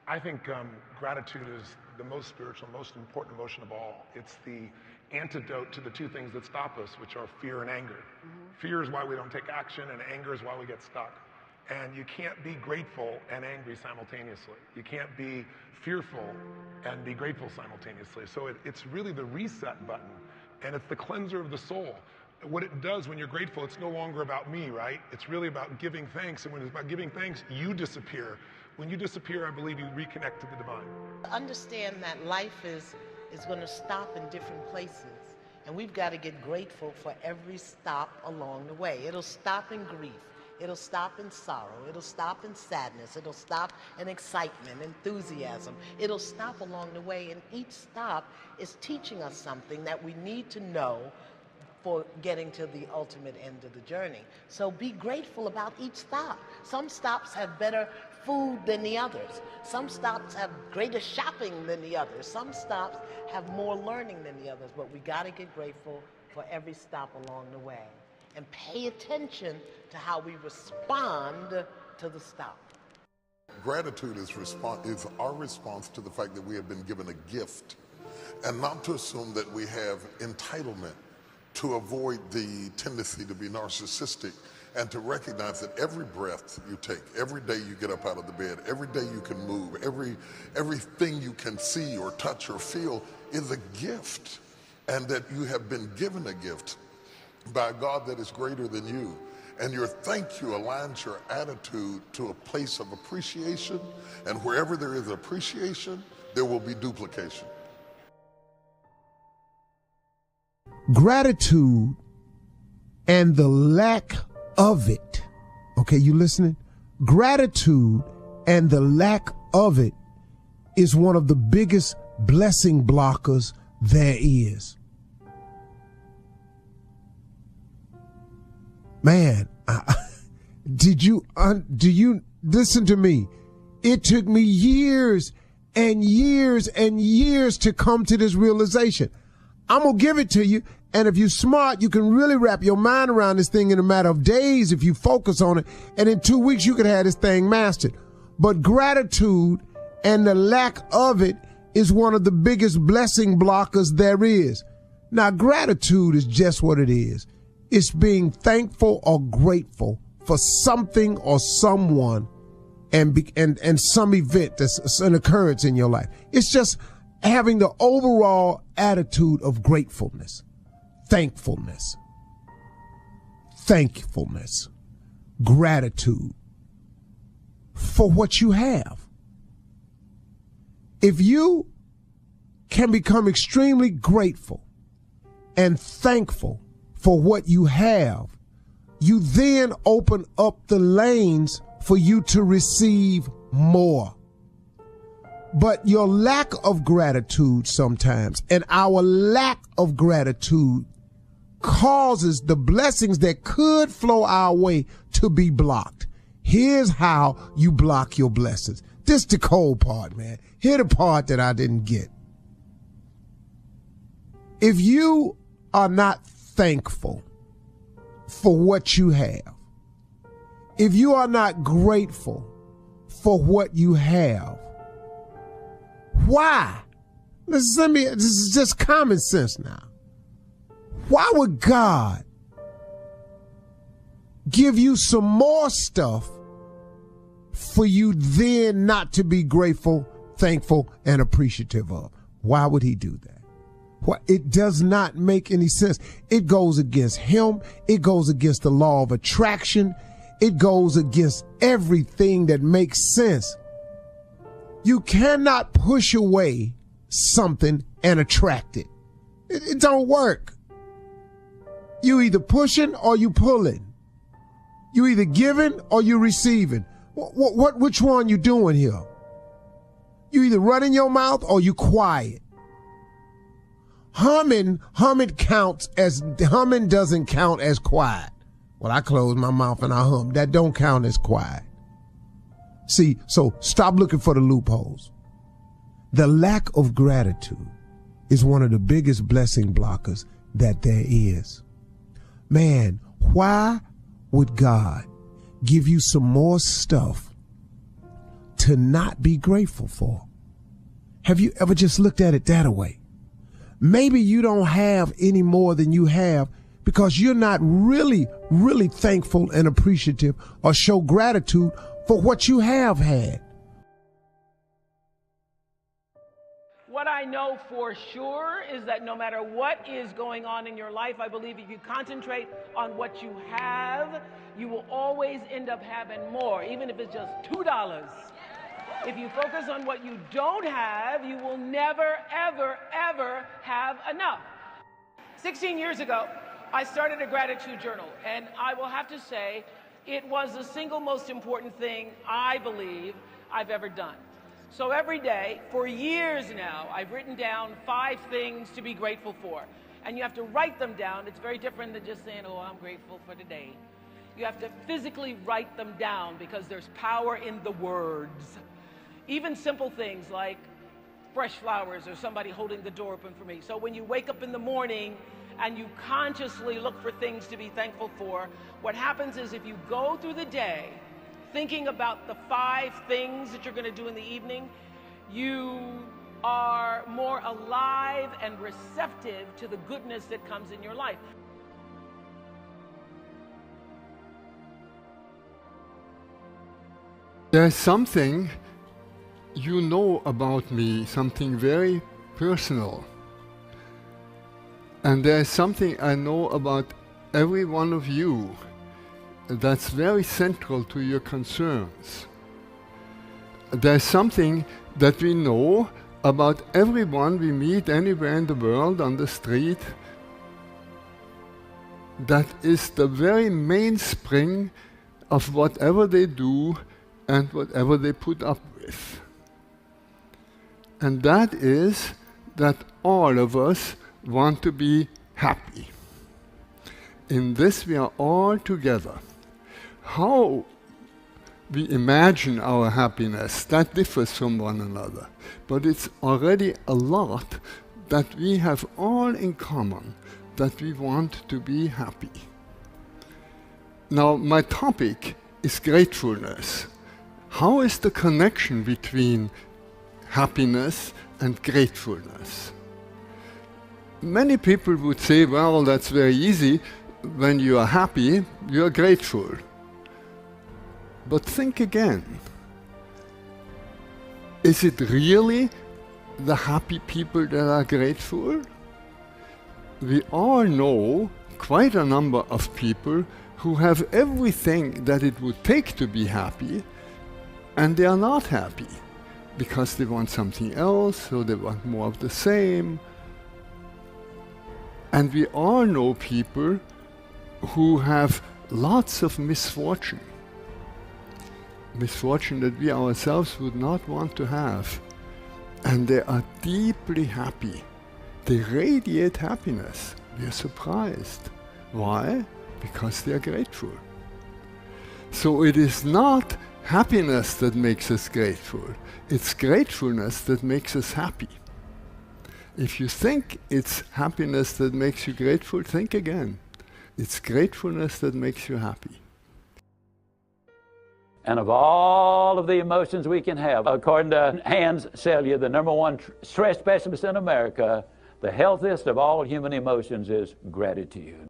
I think gratitude is the most spiritual, most important emotion of all. It's the antidote to the two things that stop us, which are fear and anger. Fear is why we don't take action, and anger is why we get stuck. And you can't be grateful and angry simultaneously. You can't be fearful and be grateful simultaneously. So it's really the reset button, and it's the cleanser of the soul. What it does when you're grateful, it's no longer about me, right? It's really about giving thanks, and when it's about giving thanks, you disappear. When you disappear, I believe you reconnect to the divine. Understand that life is going to stop in different places, and we've got to get grateful for every stop along the way. It'll stop in grief. It'll stop in sorrow. It'll stop in sadness. It'll stop in excitement, enthusiasm. It'll stop along the way, and each stop is teaching us something that we need to know for getting to the ultimate end of the journey. So be grateful about each stop. Some stops have better food than the others. Some stops have greater shopping than the others. Some stops have more learning than the others, but we gotta get grateful for every stop along the way and pay attention to how we respond to the stop. Gratitude is our response to the fact that we have been given a gift, and not to assume that we have entitlement, to avoid the tendency to be narcissistic, and to recognize that every breath you take, every day you get up out of the bed, every day you can move, everything you can see or touch or feel is a gift, and that you have been given a gift by a God that is greater than you. And your thank you aligns your attitude to a place of appreciation, and wherever there is appreciation, there will be duplication. Gratitude and the lack of it. Okay, you listening? Gratitude and the lack of it is one of the biggest blessing blockers there is. Man, do you listen to me? It took me years and years and years to come to this realization. I'm going to give it to you. And if you're smart, you can really wrap your mind around this thing in a matter of days if you focus on it. And in 2 weeks, you could have this thing mastered. But gratitude and the lack of it is one of the biggest blessing blockers there is. Now, gratitude is just what it is. It's being thankful or grateful for something or someone and some event that's an occurrence in your life. It's just having the overall attitude of gratefulness, thankfulness, gratitude for what you have. If you can become extremely grateful and thankful for what you have, you then open up the lanes for you to receive more. But your lack of gratitude sometimes, and our lack of gratitude, causes the blessings that could flow our way to be blocked. Here's how you block your blessings. This the cold part, man. Here's the part that I didn't get. If you are not thankful for what you have, if you are not grateful for what you have, why? This is just common sense now. Why would God give you some more stuff for you then not to be grateful, thankful, and appreciative of? Why would he do that? Well, it does not make any sense. It goes against him. It goes against the law of attraction. It goes against everything that makes sense. You cannot push away something and attract it. It don't work. You either pushing or you pulling. You either giving or you receiving. Which one you doing here? You either running your mouth or you quiet. Humming doesn't count as quiet. Well, I close my mouth and I hum. That don't count as quiet. See, so stop looking for the loopholes. The lack of gratitude is one of the biggest blessing blockers that there is. Man, why would God give you some more stuff to not be grateful for? Have you ever just looked at it that way? Maybe you don't have any more than you have because you're not really thankful and appreciative or show gratitude for what you have had. What I know for sure is that no matter what is going on in your life, I believe if you concentrate on what you have, you will always end up having more, even if it's just $2. If you focus on what you don't have, you will never, ever have enough. 16 years ago, I started a gratitude journal, and I will have to say it was the single most important thing I believe I've ever done. So every day, for years now, I've written down 5 things to be grateful for. And you have to write them down. It's very different than just saying, oh, I'm grateful for today. You have to physically write them down because there's power in the words. Even simple things like fresh flowers or somebody holding the door open for me. So when you wake up in the morning and you consciously look for things to be thankful for, what happens is if you go through the day thinking about the 5 things that you're going to do in the evening, you are more alive and receptive to the goodness that comes in your life. There's something you know about me, something very personal. And there's something I know about every one of you that's very central to your concerns. There's something that we know about everyone we meet anywhere in the world, on the street, that is the very mainspring of whatever they do and whatever they put up with. And that is that all of us want to be happy. In this we are all together. How we imagine our happiness, that differs from one another. But it's already a lot that we have all in common, that we want to be happy. Now, my topic is gratefulness. How is the connection between happiness and gratefulness? Many people would say, well, that's very easy. When you are happy, you are grateful. But think again. Is it really the happy people that are grateful? We all know quite a number of people who have everything that it would take to be happy, and they are not happy because they want something else, or they want more of the same. And we all know people who have lots of misfortune. Misfortune that we ourselves would not want to have. And they are deeply happy. They radiate happiness. We are surprised. Why? Because they are grateful. So it is not happiness that makes us grateful. It's gratefulness that makes us happy. If you think it's happiness that makes you grateful, think again. It's gratefulness that makes you happy. And of all of the emotions we can have, according to Hans Selye, the #1 stress specialist in America, the healthiest of all human emotions is gratitude.